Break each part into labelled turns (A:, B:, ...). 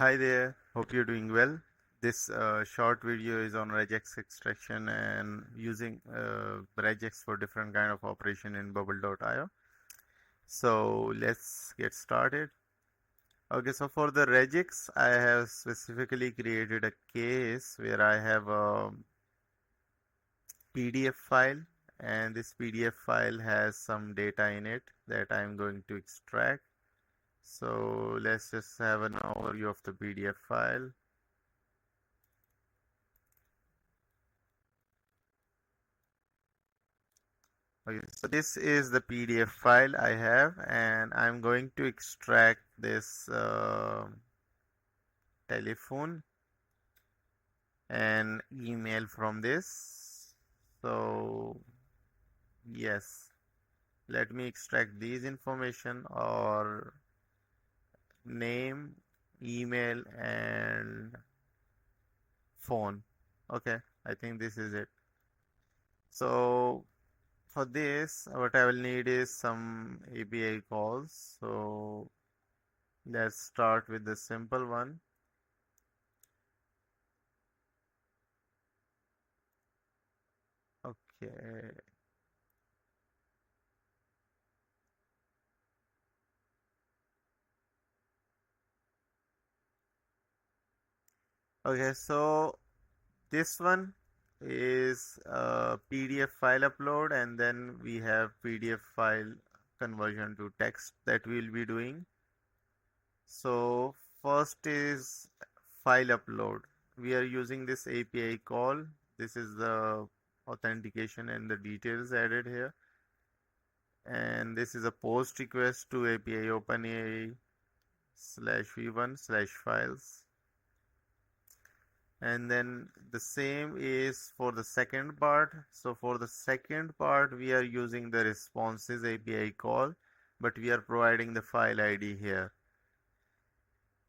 A: Hi there, hope you're doing well. This short video is on regex extraction and using regex for different kind of operation in bubble.io. So let's get started. Okay, so for the regex, I have specifically created a case where I have a PDF file, and this PDF file has some data in it that I'm going to extract. So let's just have an overview of the PDF file. Okay, so this is the PDF file I have, and I'm going to extract this telephone and email from this. So yes, let me extract these information or name, email, and phone. Okay, I think this is it. So for this, what I will need is some API calls. So let's start with the simple one. Okay. Okay, so this one is a PDF file upload, and then we have PDF file conversion to text that we'll be doing. So first is file upload. We are using this API call. This is the authentication and the details added here. And this is a post request to API OpenAI /v1/files. And then the same is for the second part. So for the second part, we are using the responses API call, but we are providing the file ID here.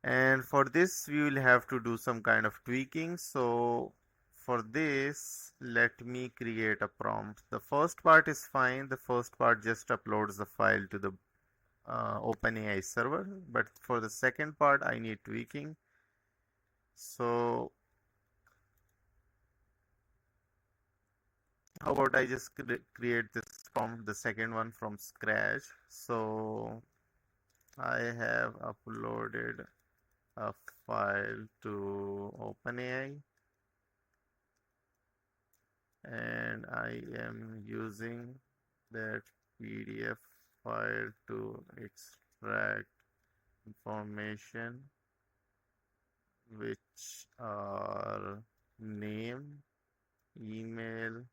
A: And for this, we will have to do some kind of tweaking. So for this, let me create a prompt. The first part is fine. The first part just uploads the file to the OpenAI server. But for the second part, I need tweaking. So how about I just create this prompt, the second one from scratch. So I have uploaded a file to OpenAI, and I am using that PDF file to extract information which are name, email,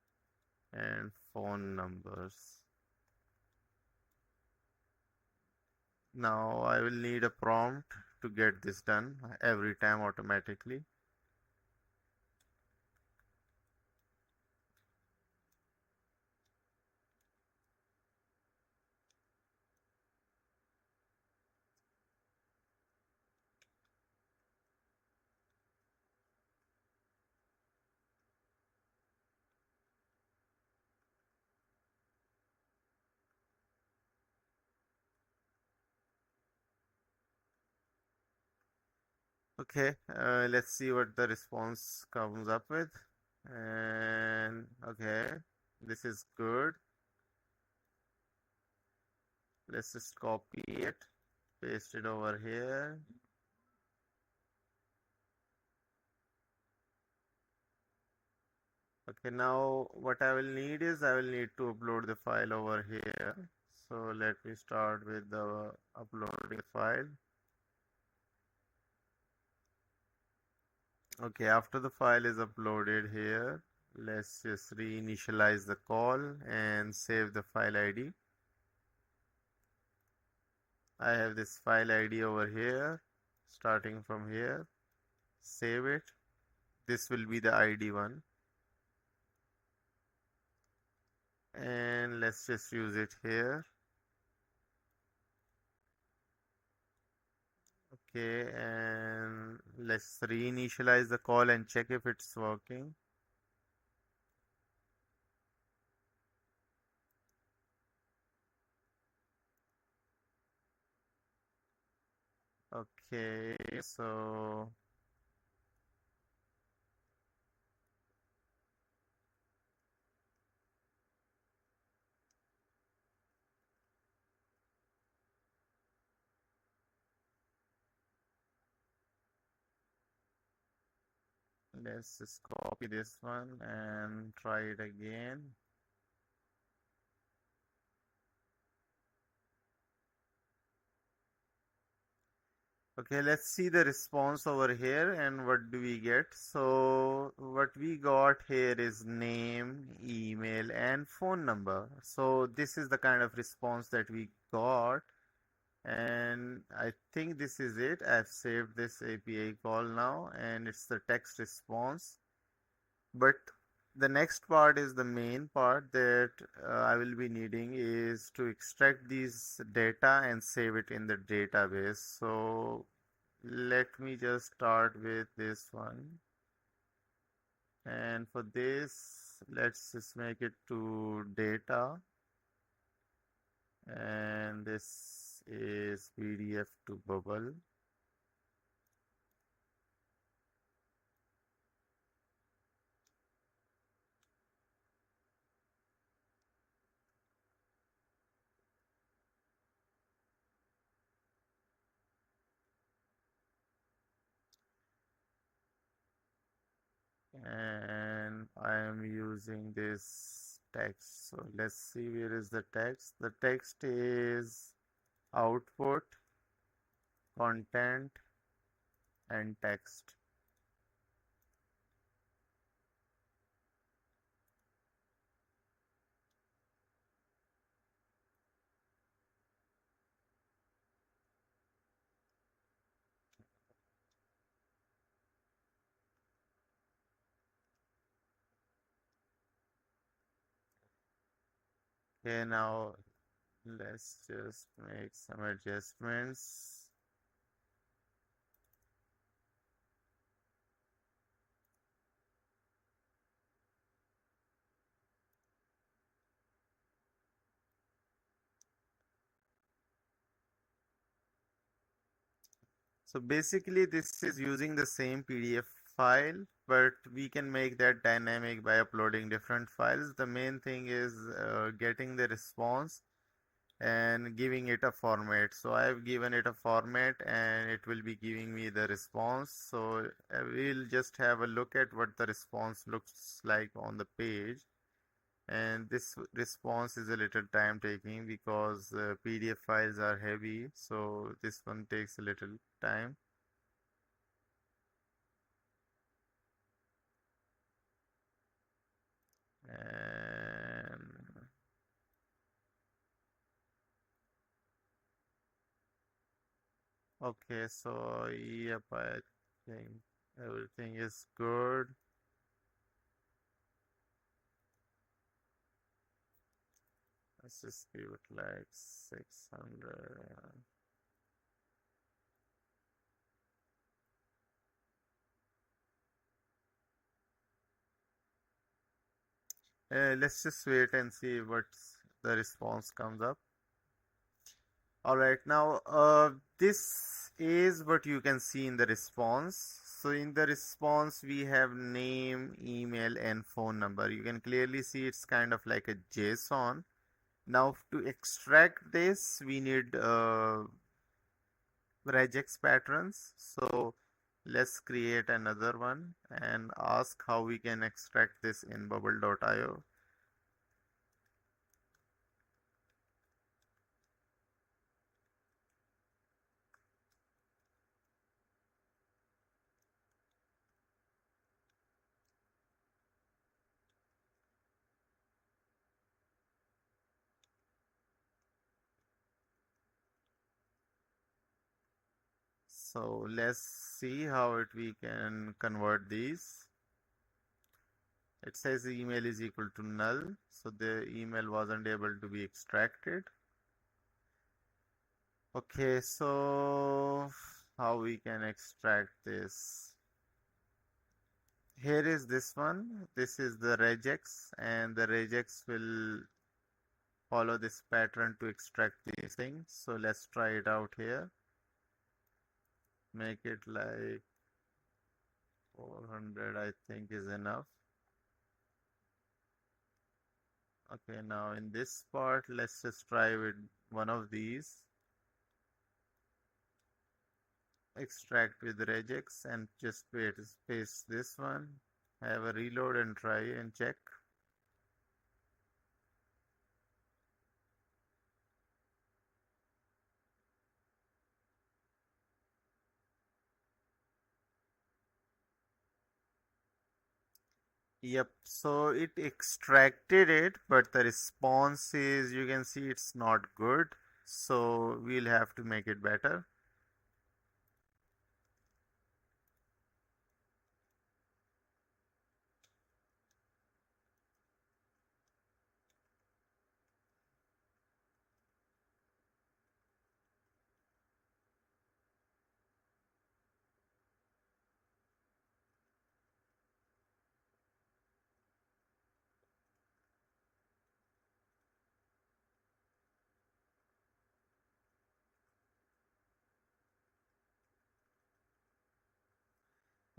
A: and phone numbers. Now I will need a prompt to get this done every time automatically. Okay, let's see what the response comes up with. And okay, this is good. Let's just copy it, paste it over here. Okay, now what I will need is I will need to upload the file over here. So let me start with the uploading file. Okay, after the file is uploaded here, let's just reinitialize the call and save the file ID. I have this file ID over here, starting from here. Save it. This will be the ID one. And let's just use it here. Okay, and let's reinitialize the call and check if it's working. Okay, so let's just copy this one and try it again. Okay, let's see the response over here and what do we get. So what we got here is name, email, and phone number. So this is the kind of response that we got. And I think this is it. I've saved this API call now and it's the text response. But the next part is the main part that I will be needing is to extract these data and save it in the database. So let me just start with this one. And for this, let's just make it to data. And this is PDF to bubble. And I am using this text. So let's see where is the text. The text is output, content, and text. Okay, now let's just make some adjustments. So basically this is using the same PDF file, but we can make that dynamic by uploading different files. The main thing is getting the response and giving it a format. So I've given it a format and it will be giving me the response. So we'll just have a look at what the response looks like on the page. And this response is a little time taking because PDF files are heavy. So this one takes a little time. And okay, so yep, I think everything is good. Let's just give it like 600. Let's just wait and see what the response comes up. All right, now this is what you can see in the response. So in the response, we have name, email, and phone number. You can clearly see it's kind of like a JSON. Now to extract this, we need regex patterns. So let's create another one and ask how we can extract this in bubble.io. So let's see how we can convert these. It says the email is equal to null, so the email wasn't able to be extracted. Okay, so how we can extract this? Here is this one. This is the regex, and the regex will follow this pattern to extract these things. So let's try it out here. make it like 400, I think is enough. Okay, now in this part, let's just try with one of these. Extract with regex and just paste this one. Have a reload and try and check. Yep, so it extracted it, but the response is, you can see it's not good. So we'll have to make it better.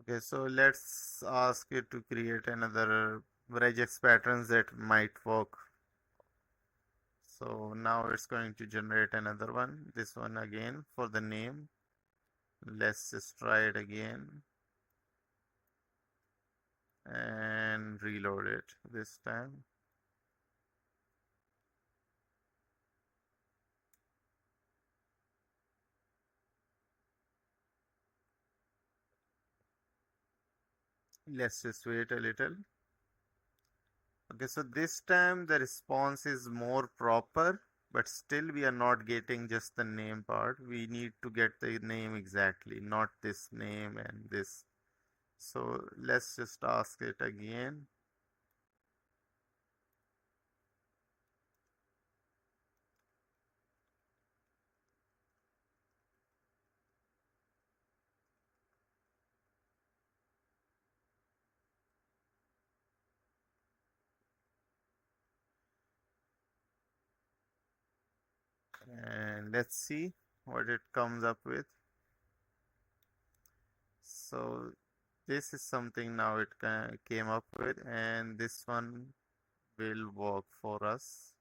A: Okay, so let's ask it to create another regex patterns that might work. So now it's going to generate another one. This one again for the name. Let's just try it again and reload it this time. Let's just wait a little. Okay, so this time the response is more proper, but still we are not getting just the name part. We need to get the name exactly, not this name and this. So let's just ask it again. And let's see what it comes up with. So this is something now it came up with, and this one will work for us.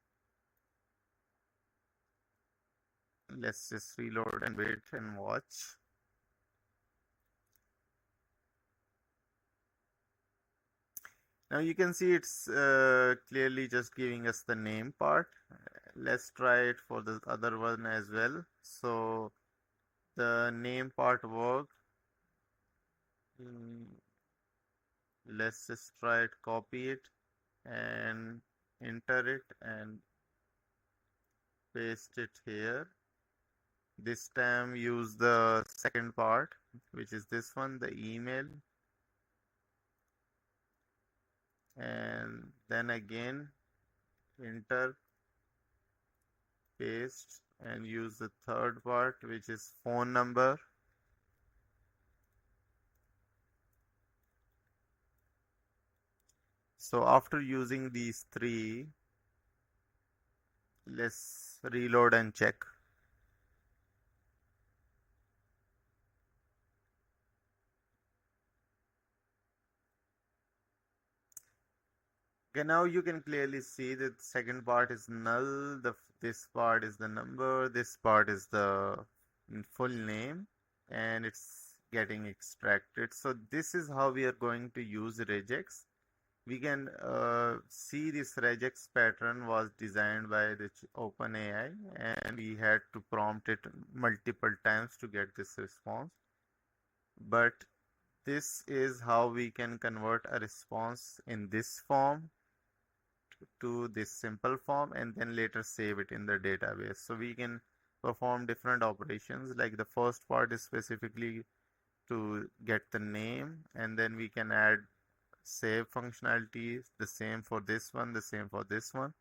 A: Let's just reload and wait and watch. Now you can see it's clearly just giving us the name part. Let's try it for the other one as well. So the name part worked. Let's just try it, copy it and enter it and paste it here. This time use the second part, which is this one, the email. And then again, enter, paste, and use the third part, which is phone number. So after using these three, let's reload and check. Okay, now you can clearly see that the second part is null, this part is the number, this part is the full name, and it's getting extracted. So this is how we are going to use regex. We can see this regex pattern was designed by the OpenAI, and we had to prompt it multiple times to get this response. But this is how we can convert a response in this form to this simple form and then later save it in the database. So we can perform different operations, like the first part is specifically to get the name, and then we can add save functionalities, the same for this one, the same for this one.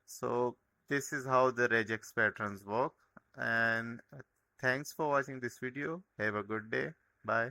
A: So this is how the regex patterns work. And thanks for watching this video. Have a good day. Bye.